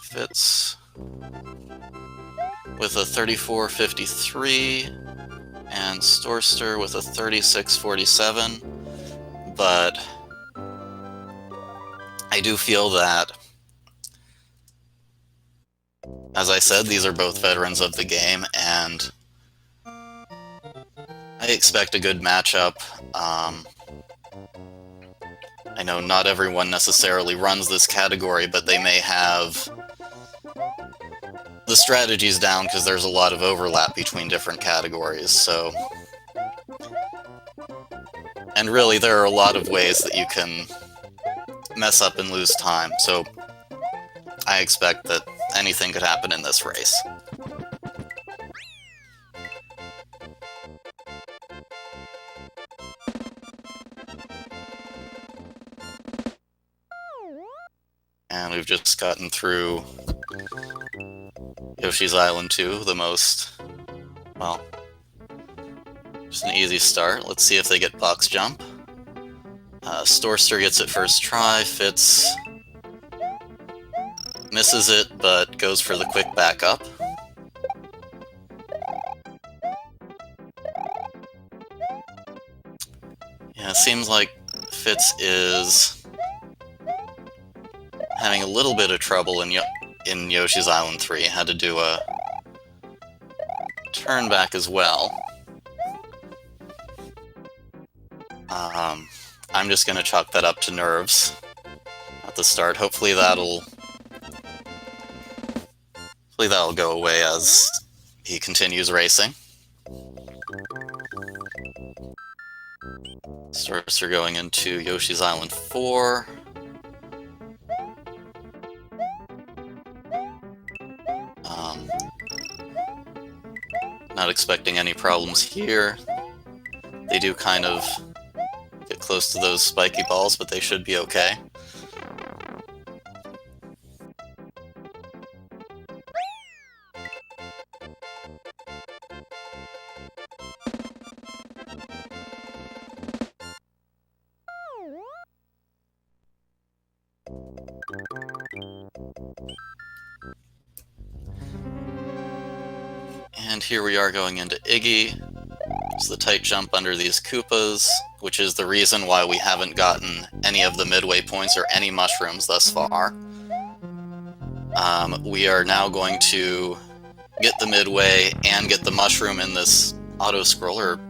Fitz with a 34.53 and Storster with a 36.47, but I do feel that, as I said, these are both veterans of the game, and I expect a good matchup. I know not everyone necessarily runs this category, but they may have the strategies down because there's a lot of overlap between different categories, so... And really, there are a lot of ways that you can mess up and lose time, so I expect that anything could happen in this race. And we've just gotten through Yoshi's Island 2, the most, well, just an easy start. Let's see if they get box jump. Storster gets it first try, Fitz misses it, but goes for the quick backup. Yeah, it seems like Fitz is having a little bit of trouble in Yoshi's Island 3. Had to do a turn back as well. I'm just going to chalk that up to nerves at the start. Hopefully that'll go away as he continues racing. Storster going into Yoshi's Island 4. Not expecting any problems here. They do kind of get close to those spiky balls, but they should be okay. And here we are going into Iggy. It's the tight jump under these Koopas, which is the reason why we haven't gotten any of the midway points or any mushrooms thus far. We are now going to get the midway and get the mushroom in this auto-scroller.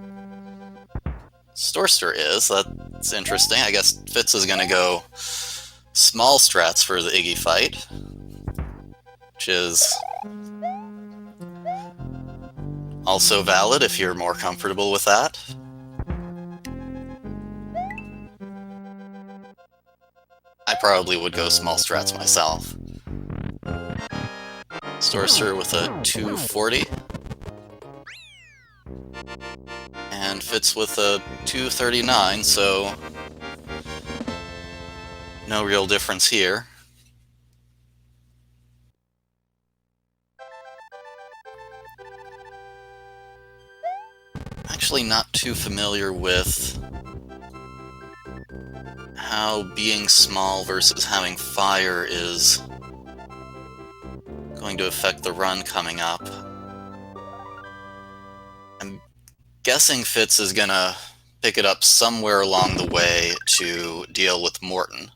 Storster is. That's interesting. I guess Fitz is going to go small strats for the Iggy fight, which is also valid if you're more comfortable with that. I probably would go small strats myself. Storster with a 240. And Fitz with a 239, so no real difference here. Actually not too familiar with how being small versus having fire is going to affect the run coming up. I'm guessing Fitz is gonna pick it up somewhere along the way to deal with Morton.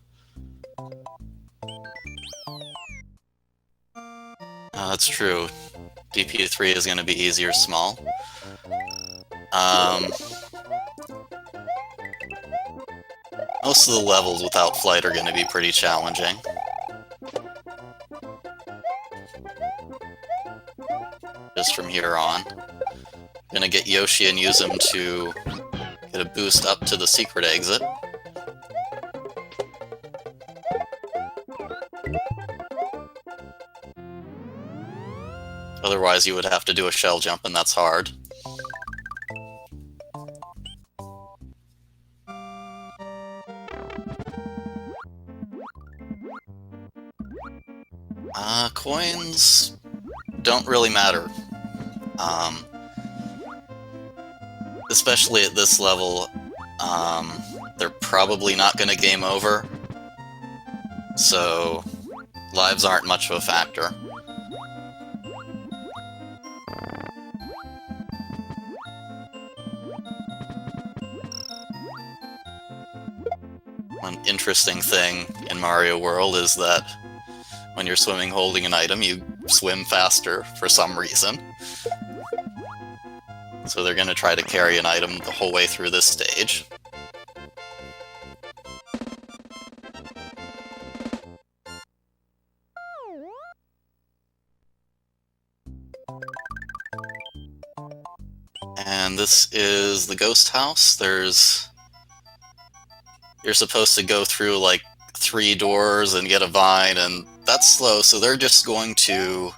That's true. DP3 is gonna be easier small. Most of the levels without flight are going to be pretty challenging. Just from here on. Gonna get Yoshi and use him to get a boost up to the secret exit. Otherwise you would have to do a shell jump, and that's hard. Coins don't really matter. Especially at this level, they're probably not going to game over. So Lives aren't much of a factor. One interesting thing in Mario World is that when you're swimming holding an item, you swim faster for some reason. So they're going to try to carry an item the whole way through this stage. And this is the ghost house. You're supposed to go through like 3 doors and get a vine, and that's slow, so they're just going to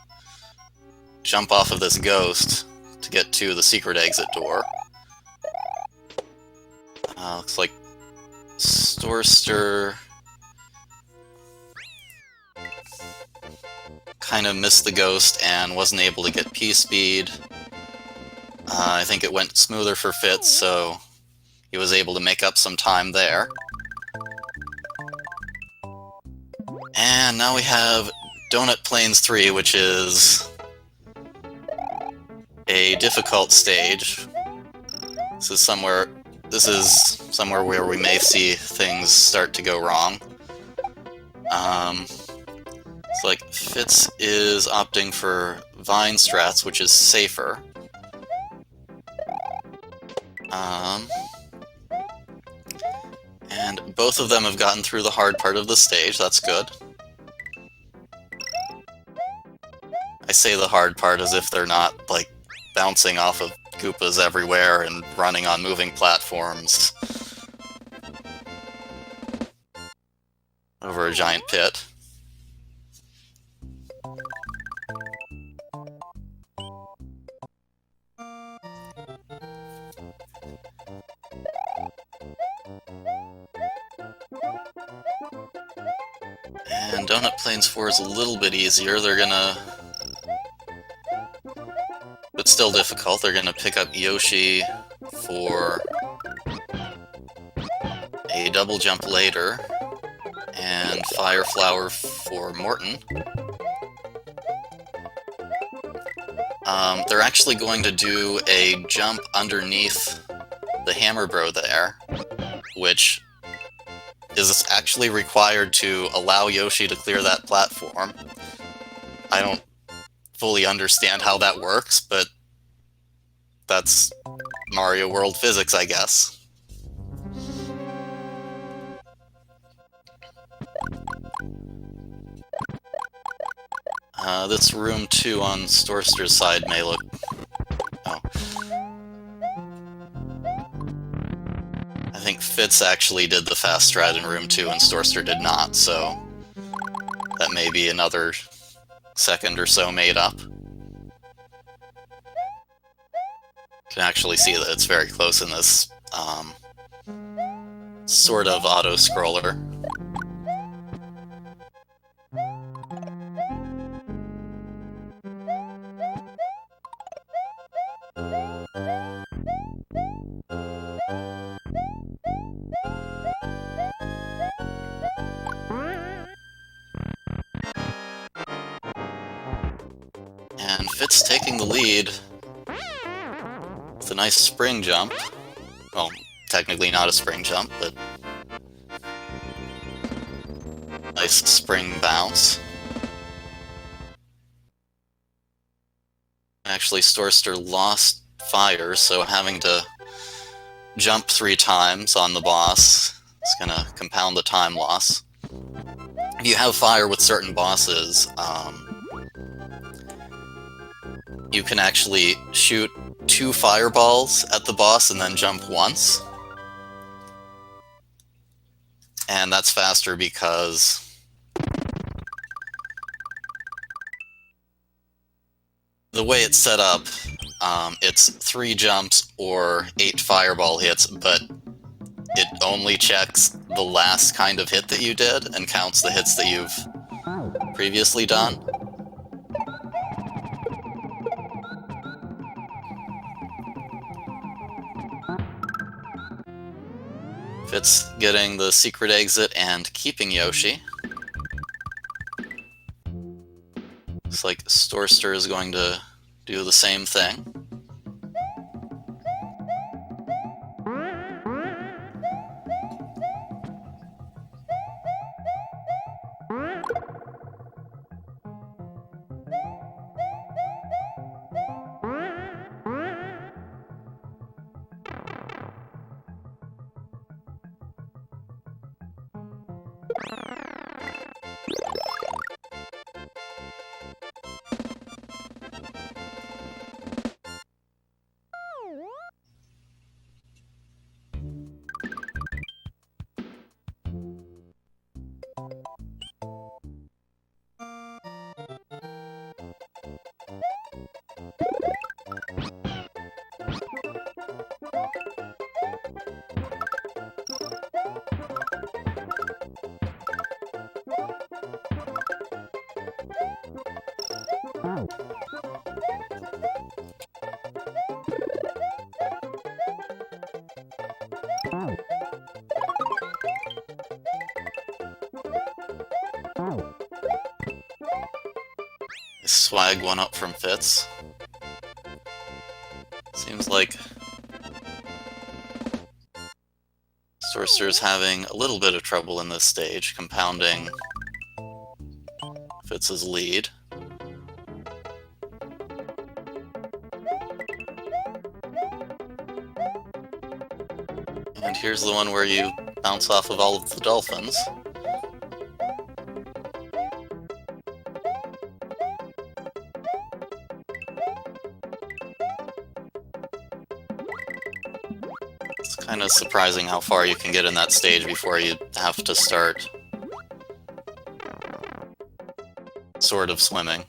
jump off of this ghost to get to the secret exit door. Looks like Storster kind of missed the ghost and wasn't able to get P-speed. I think it went smoother for Fitz, so he was able to make up some time there. And now we have Donut Plains 3, which is a difficult stage. This is somewhere where we may see things start to go wrong. It's like Fitz is opting for Vine strats, which is safer. And both of them have gotten through the hard part of the stage, that's good. I say the hard part as if they're not, like, bouncing off of Koopas everywhere and running on moving platforms over a giant pit. And Donut Plains 4 is a little bit easier. They're gonna... but still difficult. They're gonna pick up Yoshi for a double jump later, and Fire Flower for Morton. They're actually going to do a jump underneath the Hammer Bro there, which is actually required to allow Yoshi to clear that platform. I don't fully understand how that works, but that's Mario World physics, I guess. This room 2 on Storster's side may look... oh. I think Fitz actually did the fast strat in room 2 and Storster did not, so that may be another second or so made up. Can actually see that it's very close in this sort of auto-scroller. And Fitz taking the lead with a nice spring jump. Well, technically not a spring jump, but nice spring bounce. Actually, Storster lost fire, so having to jump 3 times on the boss is gonna compound the time loss. If you have fire with certain bosses, you can actually shoot 2 fireballs at the boss and then jump once. And that's faster because the way it's set up, it's 3 jumps or 8 fireball hits, but it only checks the last kind of hit that you did and counts the hits that you've previously done. Fitz getting the secret exit and keeping Yoshi. Looks like Storster is going to do the same thing. Swag one up from Fitz. Seems like Storster's having a little bit of trouble in this stage, compounding Fitz's lead. And here's the one where you bounce off of all of the dolphins. It's kind of surprising how far you can get in that stage before you have to start sort of swimming.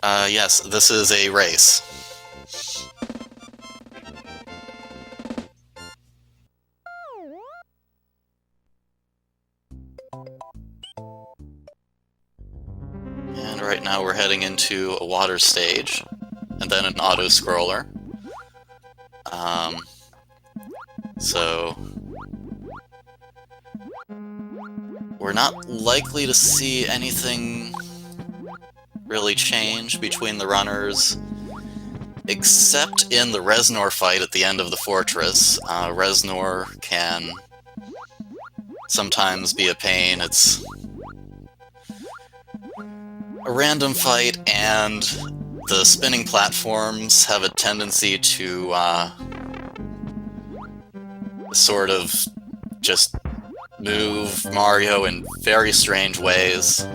Yes, this is a race. And right now we're heading into a water stage, and then an auto-scroller. So we're not likely to see anything really change between the runners, except in the Reznor fight at the end of the fortress. Reznor can sometimes be a pain. It's a random fight, and the spinning platforms have a tendency to sort of just move Mario in very strange ways.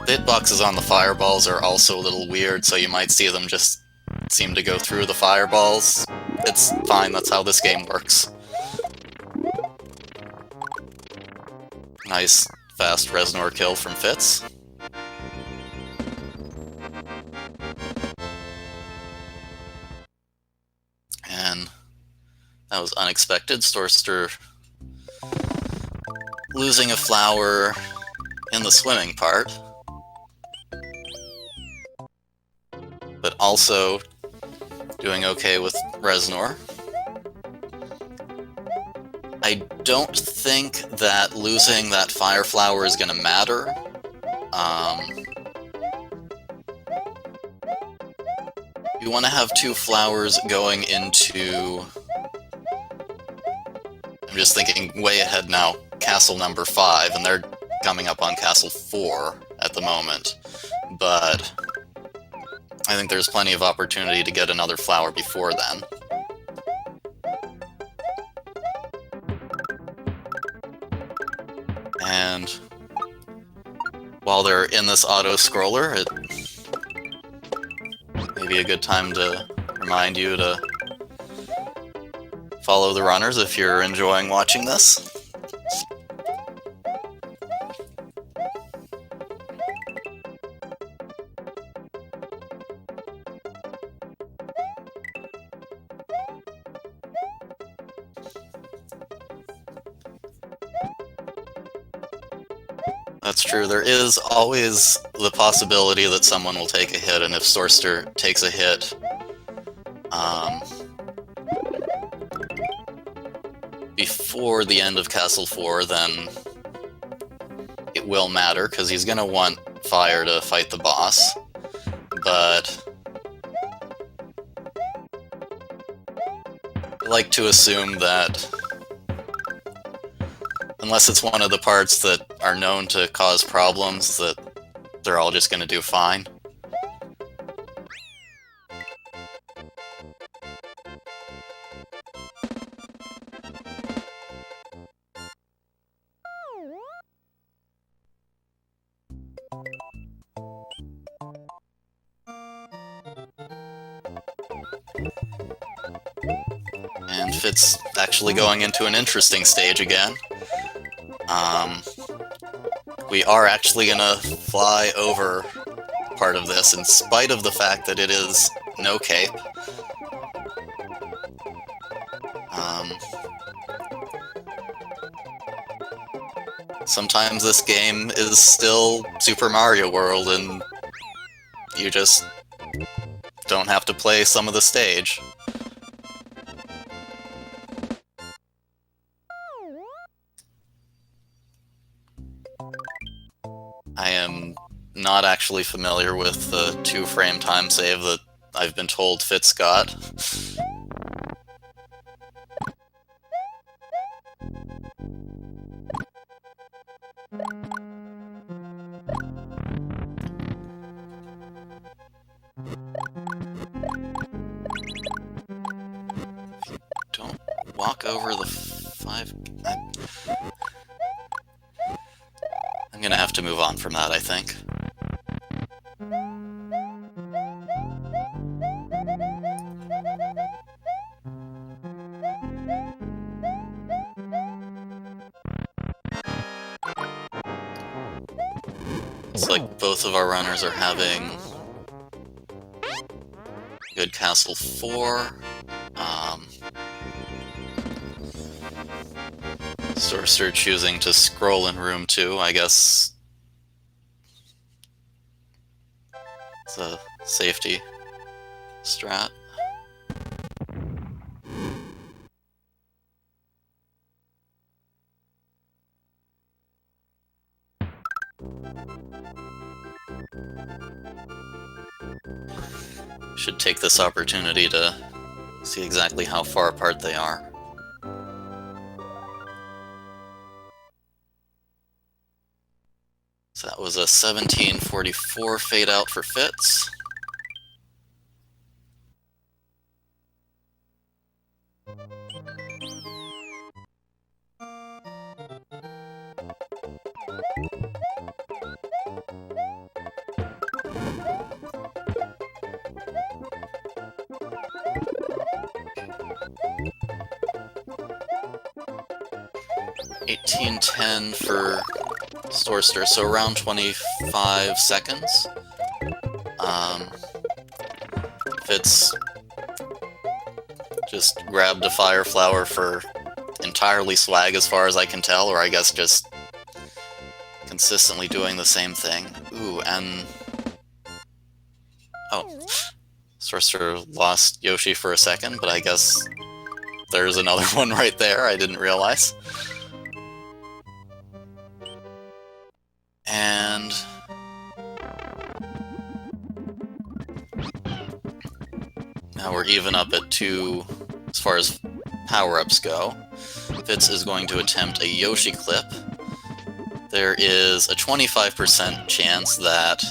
The hitboxes on the fireballs are also a little weird, so you might see them just seem to go through the fireballs. It's fine, that's how this game works. Nice, fast Reznor kill from Fitz. And that was unexpected. Storster losing a flower in the swimming part, but also doing okay with Reznor. I don't think that losing that fire flower is going to matter. You want to have two flowers going into... I'm just thinking way ahead now, castle number 5, and they're coming up on castle 4 at the moment. But I think there's plenty of opportunity to get another flower before then. And while they're in this auto-scroller, it may be a good time to remind you to follow the runners if you're enjoying watching this. That's true. There is always the possibility that someone will take a hit, and if Storster takes a hit, before the end of Castle 4, then it will matter, because he's going to want fire to fight the boss. But I like to assume that unless it's one of the parts that are known to cause problems, that they're all just going to do fine. And Fitz actually going into an interesting stage again. We are actually gonna fly over part of this, in spite of the fact that it is no cape. Sometimes this game is still Super Mario World, and you just don't have to play some of the stage. I am not actually familiar with the 2-frame time save that I've been told Fitz got. Don't walk over the 5... I'm gonna have to move on from that, I think. Looks like both of our runners are having good Castle 4. Storster choosing to scroll in room 2, I guess it's a safety strat. Should take this opportunity to see exactly how far apart they are. So that was a 1744 fade out for Fitz. $18.10 for Storster, so around 25 seconds. Fitz just grabbed a fire flower for entirely swag as far as I can tell, or I guess just consistently doing the same thing. Ooh, and... oh. Storster lost Yoshi for a second, but I guess there's another one right there I didn't realize. And... now we're even up at 2 as far as power-ups go. Fitz is going to attempt a Yoshi clip. There is a 25% chance that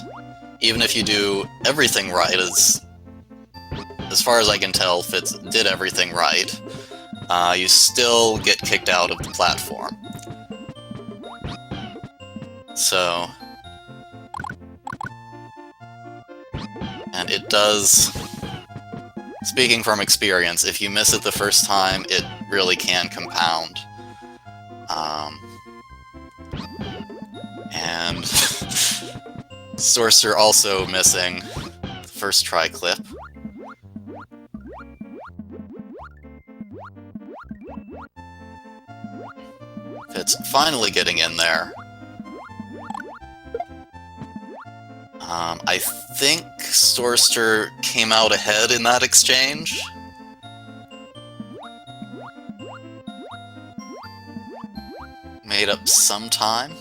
even if you do everything right, as far as I can tell, Fitz did everything right, you still get kicked out of the platform. So... and it does... speaking from experience, if you miss it the first time, it really can compound. And Storster also missing the first try clip. Fitz finally getting in there. I think Storster came out ahead in that exchange. Made up some time.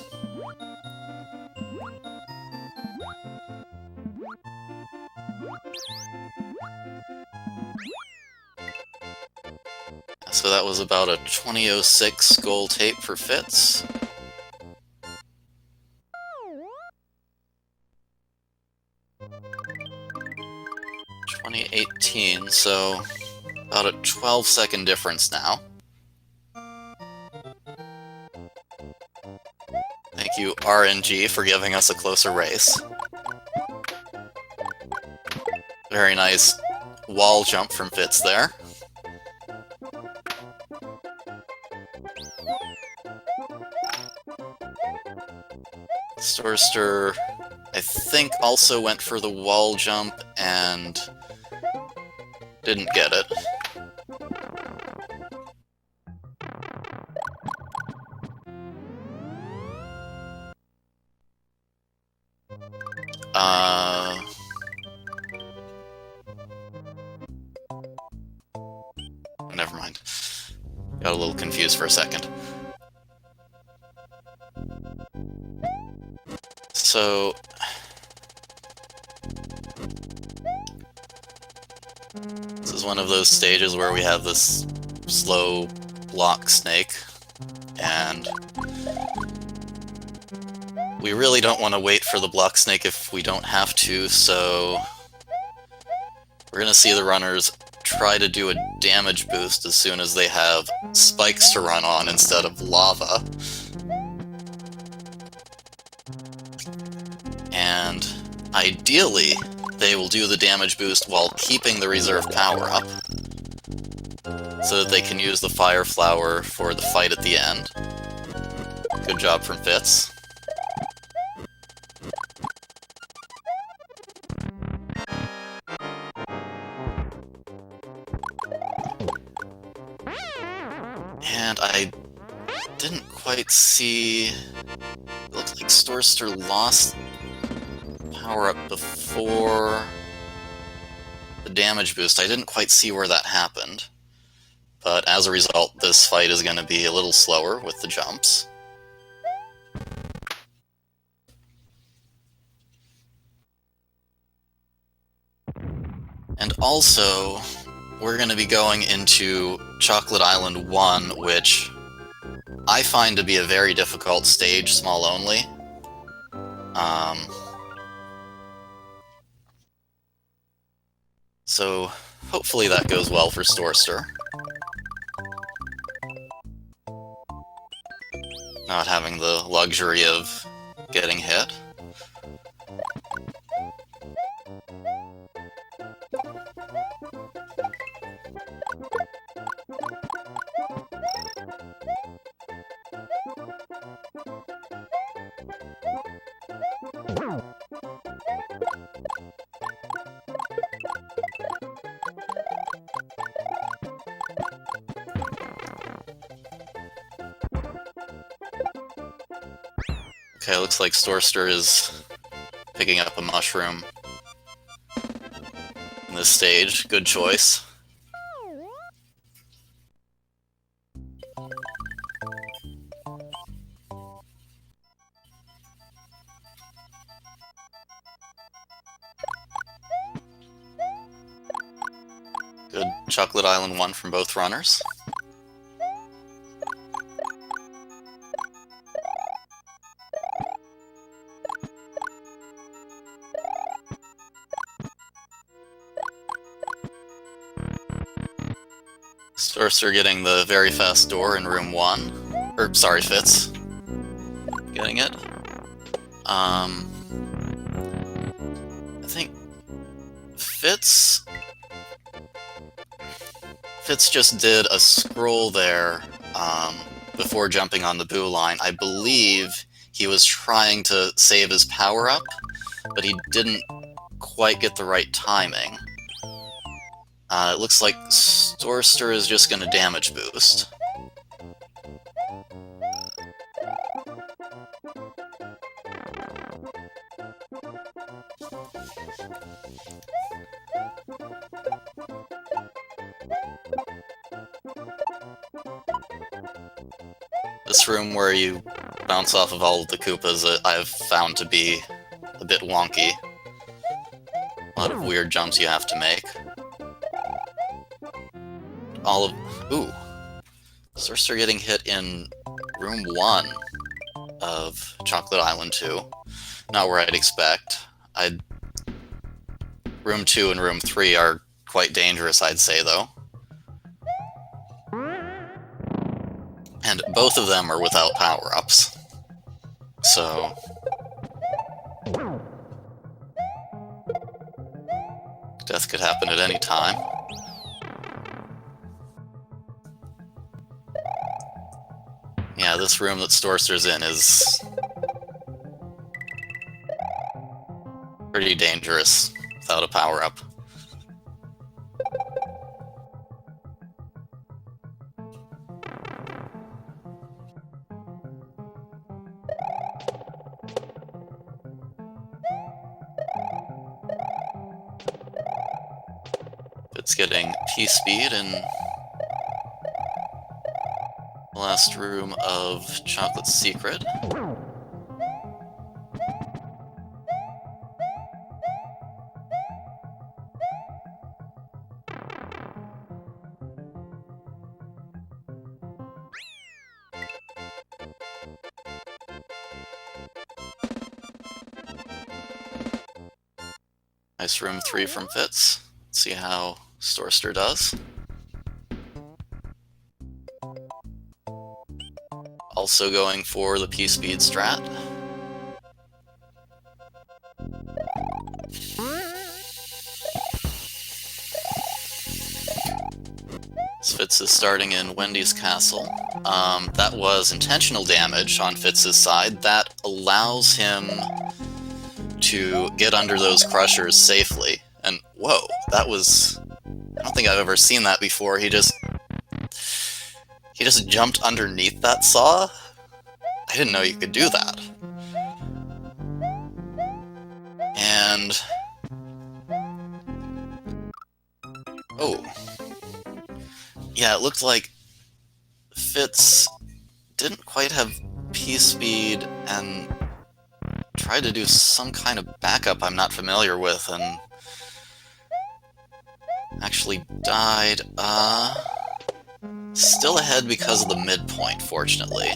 So that was about a 2006 goal tape for Fitz. 2018, so about a 12-second difference now. Thank you, RNG, for giving us a closer race. Very nice wall jump from Fitz there. Storster, I think, also went for the wall jump and didn't get it. Never mind. Got a little confused for a second. So... this is one of those stages where we have this slow block snake, and we really don't want to wait for the block snake if we don't have to, so we're going to see the runners try to do a damage boost as soon as they have spikes to run on instead of lava. And ideally, they will do the damage boost while keeping the reserve power up, so that they can use the fire flower for the fight at the end. Good job from Fitz. And I didn't quite see... it looks like Storster lost power up before the damage boost. I didn't quite see where that happened. But as a result, this fight is going to be a little slower with the jumps. And also, we're going to be going into Chocolate Island 1, which I find to be a very difficult stage, small only. So hopefully that goes well for Storster. Not having the luxury of getting hit. Okay, looks like Storster is picking up a mushroom in this stage. Good choice. Good Chocolate Island 1 from both runners. Storster getting the very fast door in room 1. Or, sorry, Fitz. Getting it. I think Fitz just did a scroll there before jumping on the boo line. I believe he was trying to save his power up, but he didn't quite get the right timing. It looks like Storster is just going to damage boost. This room where you bounce off of all of the Koopas I've found to be a bit wonky. A lot of weird jumps you have to make. Ooh. Storster getting hit in room 1 of Chocolate Island 2. Not where I'd expect. Room 2 and room 3 are quite dangerous, I'd say, though. And both of them are without power-ups. So death could happen at any time. Yeah, this room that Storster's in is pretty dangerous without a power-up. It's getting P-Speed in the last room of Chocolate's Secret. Nice room 3 from Fitz. Let's see how Storster does. Also going for the P-Speed strat. Fitz is starting in Wendy's castle. That was intentional damage on Fitz's side. That allows him to get under those crushers safely. And whoa, that was... I don't think I've ever seen that before. He just jumped underneath that saw? I didn't know you could do that. And... oh. Yeah, it looked like Fitz didn't quite have P-Speed and tried to do some kind of backup I'm not familiar with and actually died. Still ahead because of the midpoint, fortunately.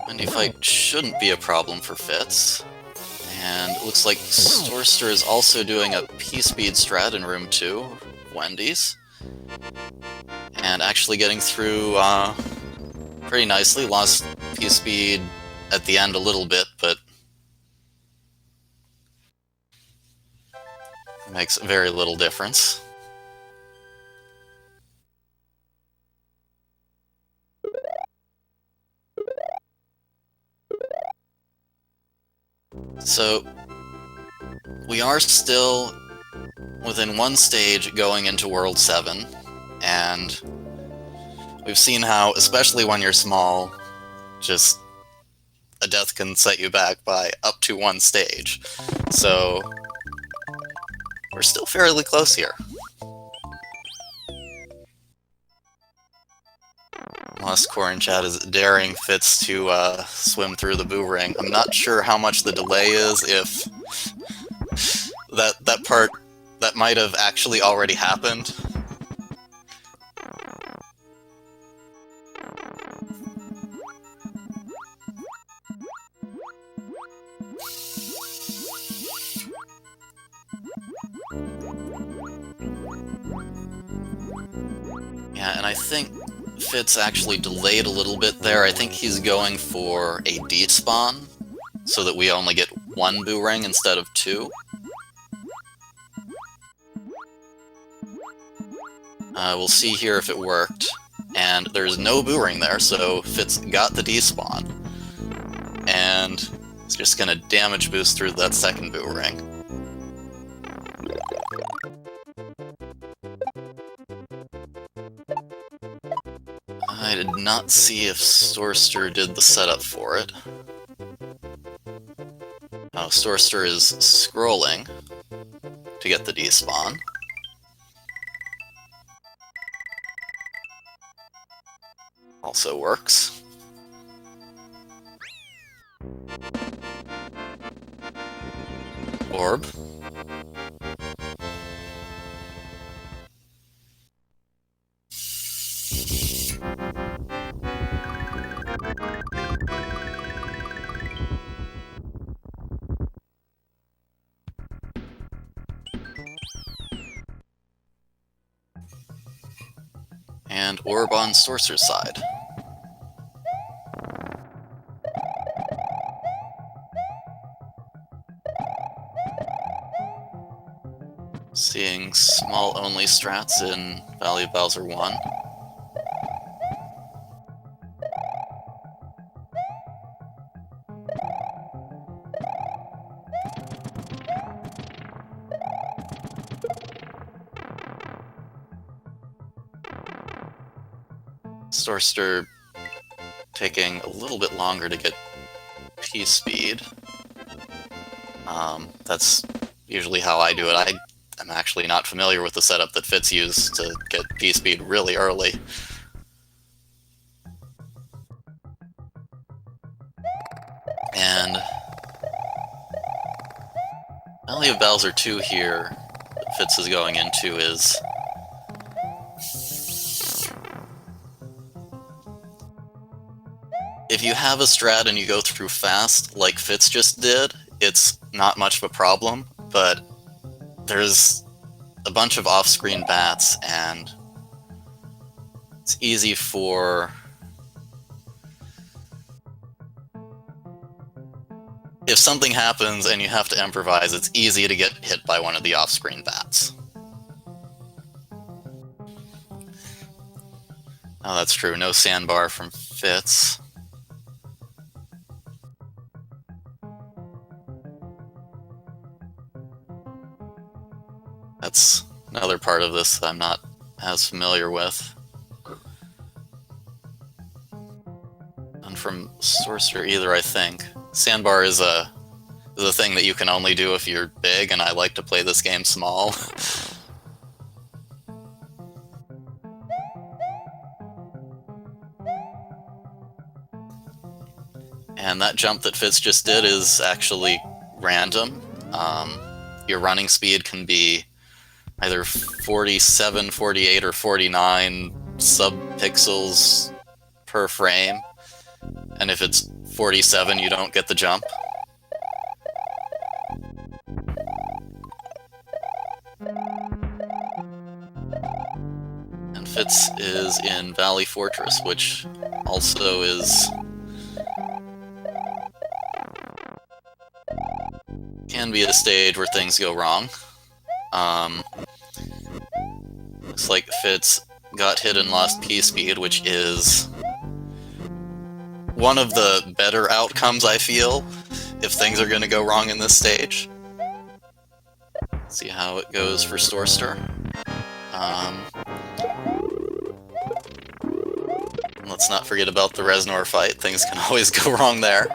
Wendy fight shouldn't be a problem for Fitz. And it looks like Storster is also doing a P-Speed strat in room 2 of Wendy's. And actually getting through pretty nicely. Lost P-Speed at the end a little bit, but makes very little difference. So, we are still within one stage going into World 7, and we've seen how, especially when you're small, just a death can set you back by up to one stage. So, we're still fairly close here. Lost Core in chat is daring Fitz to swim through the boo ring. I'm not sure how much the delay is, if that part that might have actually already happened. Yeah, and I think Fitz actually delayed a little bit there. I think he's going for a despawn, so that we only get one boo ring instead of two. We'll see here if it worked. And there's no boo ring there, so Fitz got the despawn. And it's just gonna damage boost through that second boo ring. I did not see if Storster did the setup for it. Oh, Storster is scrolling to get the despawn. Also works. orb. And orb on Storster's side. Seeing small-only strats in Valley of Bowser 1. Storster taking a little bit longer to get P-speed. That's usually how I do it. I'm actually not familiar with the setup that Fitz used to get P-speed really early. And Valley of Bowser 2 here that Fitz is going into is if you have a strat and you go through fast, like Fitz just did, it's not much of a problem, but there's a bunch of off-screen bats, and it's easy for... If something happens and you have to improvise, it's easy to get hit by one of the off-screen bats. Oh, that's true. No sandbar from Fitz. That's another part of this that I'm not as familiar with. None from Storster either, I think. Sandbar is a thing that you can only do if you're big, and I like to play this game small. And that jump that Fitz just did is actually random. Your running speed can be either 47, 48, or 49 sub-pixels per frame. And if it's 47, you don't get the jump. And Fitz is in Valley Fortress, which also is... can be a stage where things go wrong. Looks like Fitz got hit and lost P-speed, which is one of the better outcomes, I feel, if things are going to go wrong in this stage. Let's see how it goes for Storster. Let's not forget about the Reznor fight. Things can always go wrong there.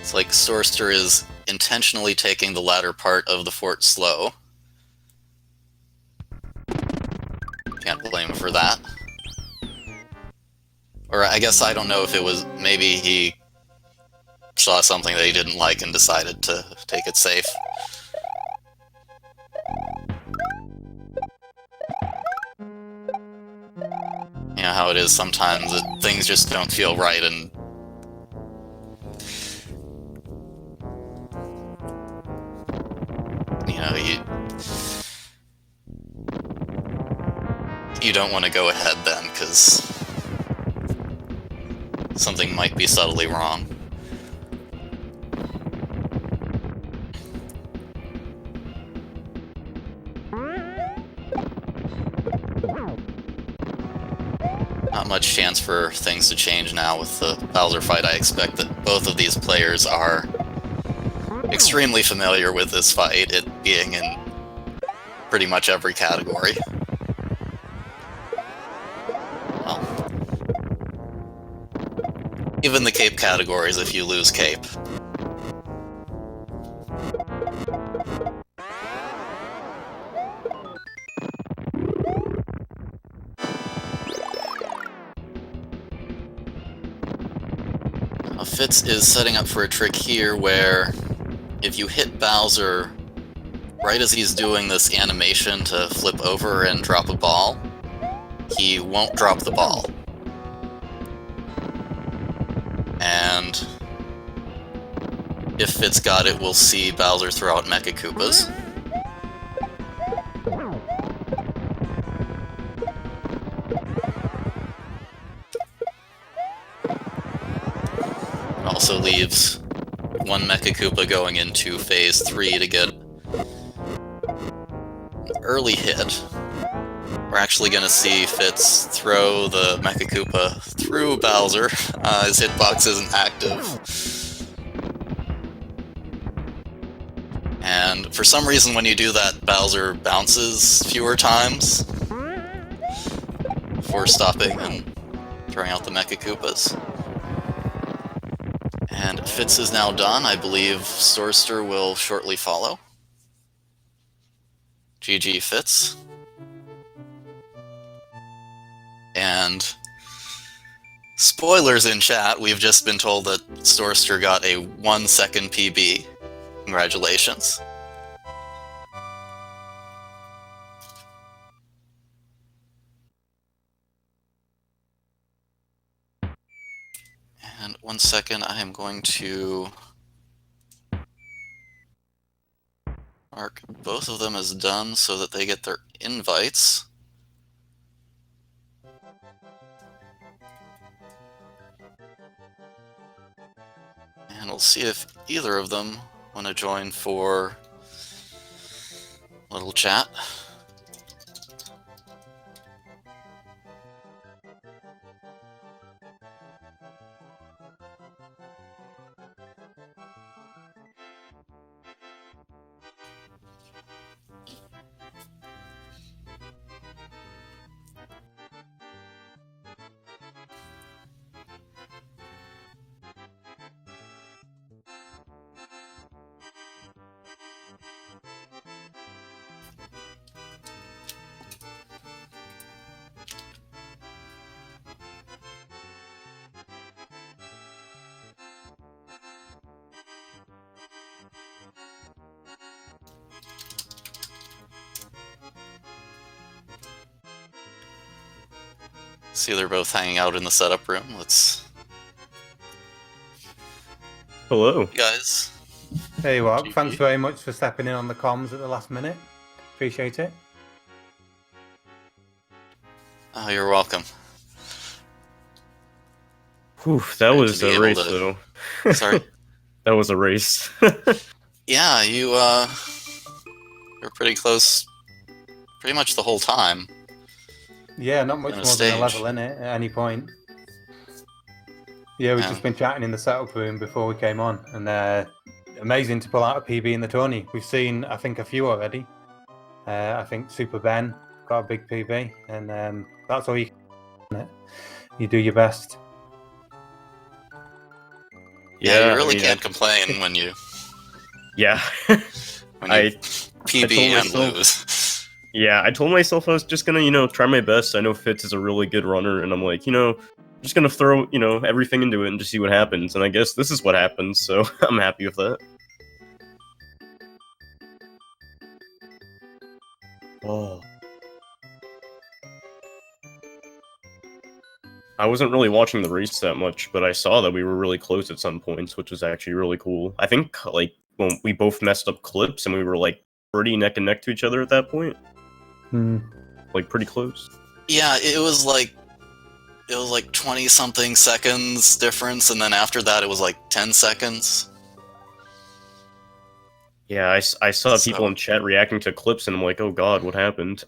It's like Storster is intentionally taking the latter part of the fort slow. Can't blame him for that. Or I guess I don't know if it was... maybe he saw something that he didn't like and decided to take it safe. You know how it is sometimes, that things just don't feel right, and you don't want to go ahead then, because something might be subtly wrong. Not much chance for things to change now with the Bowser fight. I expect that both of these players are extremely familiar with this fight, it being in pretty much every category. Well, even the cape categories if you lose cape. Fitz is setting up for a trick here where if you hit Bowser right as he's doing this animation to flip over and drop a ball, he won't drop the ball. And if Fitz got it, we'll see Bowser throw out Mecha Koopas. It also leaves one Mecha Koopa going into Phase 3 to get an early hit. We're actually going to see Fitz throw the Mecha Koopa through Bowser. His hitbox isn't active. And for some reason when you do that, Bowser bounces fewer times before stopping and throwing out the Mecha Koopas. And Fitz is now done. I believe Storster will shortly follow. GG Fitz. And spoilers in chat, we've just been told that Storster got a 1 second PB. Congratulations. And 1 second, I am going to mark both of them as done so that they get their invites. And we'll see if either of them want to join for a little chat. See, they're both hanging out in the setup room. Let's... Hello. Hey guys. Hey, Rob. Thanks very much for stepping in on the comms at the last minute. Appreciate it. Oh, you're welcome. Whew, that was a race, though. Sorry? That was a race. Yeah, you're pretty close pretty much the whole time. Yeah, not much more than a level in it at any point. Yeah, we've just been chatting in the setup room before we came on, and amazing to pull out a PB in the tourney. We've seen, I think, a few already. I think Super Ben got a big PB, and that's all you can. You do your best. Yeah, you really can't complain when you... Yeah. when you PB and lose. Yeah, I told myself I was just gonna, try my best. I know Fitz is a really good runner, and I'm like, I'm just gonna throw, everything into it and just see what happens. And I guess this is what happens, so I'm happy with that. Oh. I wasn't really watching the race that much, but I saw that we were really close at some points, which was actually really cool. I think, when we both messed up clips and we were, pretty neck and neck to each other at that point. Pretty close. Yeah, it was like 20-something seconds difference, and then after that it was 10 seconds. Yeah, I saw people in chat reacting to clips, and I'm like, oh god, what happened?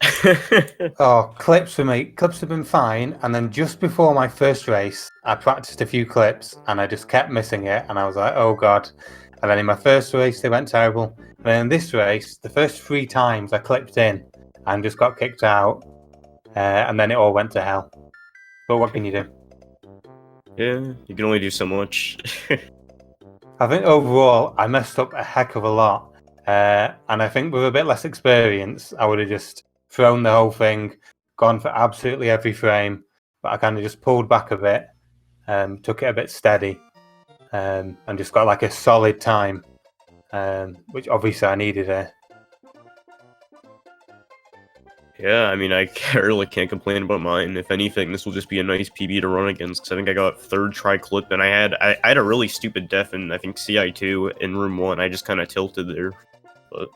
Oh, clips for me. Clips have been fine, and then just before my first race, I practiced a few clips, and I just kept missing it, and I was like, oh god. And then in my first race, they went terrible. And then in this race, the first 3 times I clipped in and just got kicked out, and then it all went to hell. But what can you do? Yeah, you can only do so much. I think overall, I messed up a heck of a lot. And I think with a bit less experience, I would have just thrown the whole thing, gone for absolutely every frame. But I kind of just pulled back a bit, took it a bit steady. and just got like a solid time, which obviously I needed a. Yeah, I mean, I really can't complain about mine. If anything, this will just be a nice PB to run against, because I think I got third try clip, and I had a really stupid def in, I think, CI2 in room 1. I just kind of tilted there. But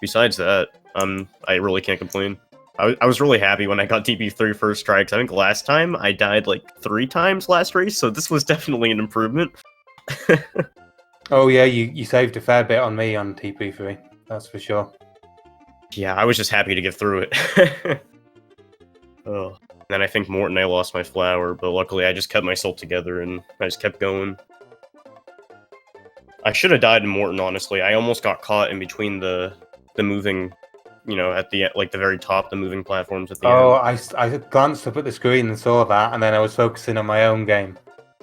besides that, I really can't complain. I was really happy when I got TP3 first try, because I think last time I died like 3 times last race, so this was definitely an improvement. Oh yeah, you saved a fair bit on me on TP3, that's for sure. Yeah, I was just happy to get through it. Oh. Then I think Morton, I lost my flower, but luckily I just kept myself together and I just kept going. I should have died in Morton, honestly. I almost got caught in between the moving, you know, at the like the very top, the moving platforms at the end. I glanced up at the screen and saw that, and then I was focusing on my own game.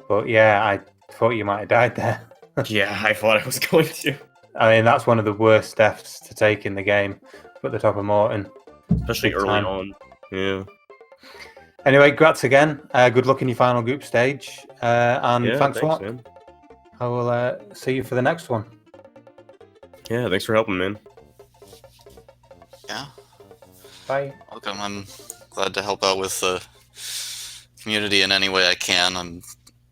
But yeah, I thought you might have died there. Yeah, I thought I was going to. I mean, that's one of the worst deaths to take in the game, at the top of Morton. Especially Big early time. on. Yeah. Anyway, congrats again. Good luck in your final group stage. And Yeah, thanks a lot. man. I will see you for the next one. Yeah, thanks for helping, man. Yeah, Bye. welcome. I'm glad to help out with the community in any way I can.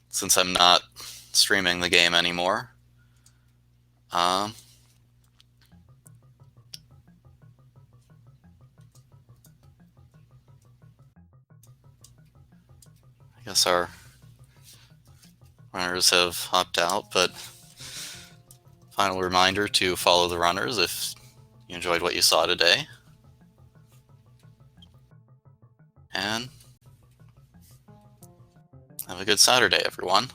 Since I'm not streaming the game anymore. I guess our runners have hopped out, but final reminder to follow the runners if you enjoyed what you saw today. And have a good Saturday, everyone.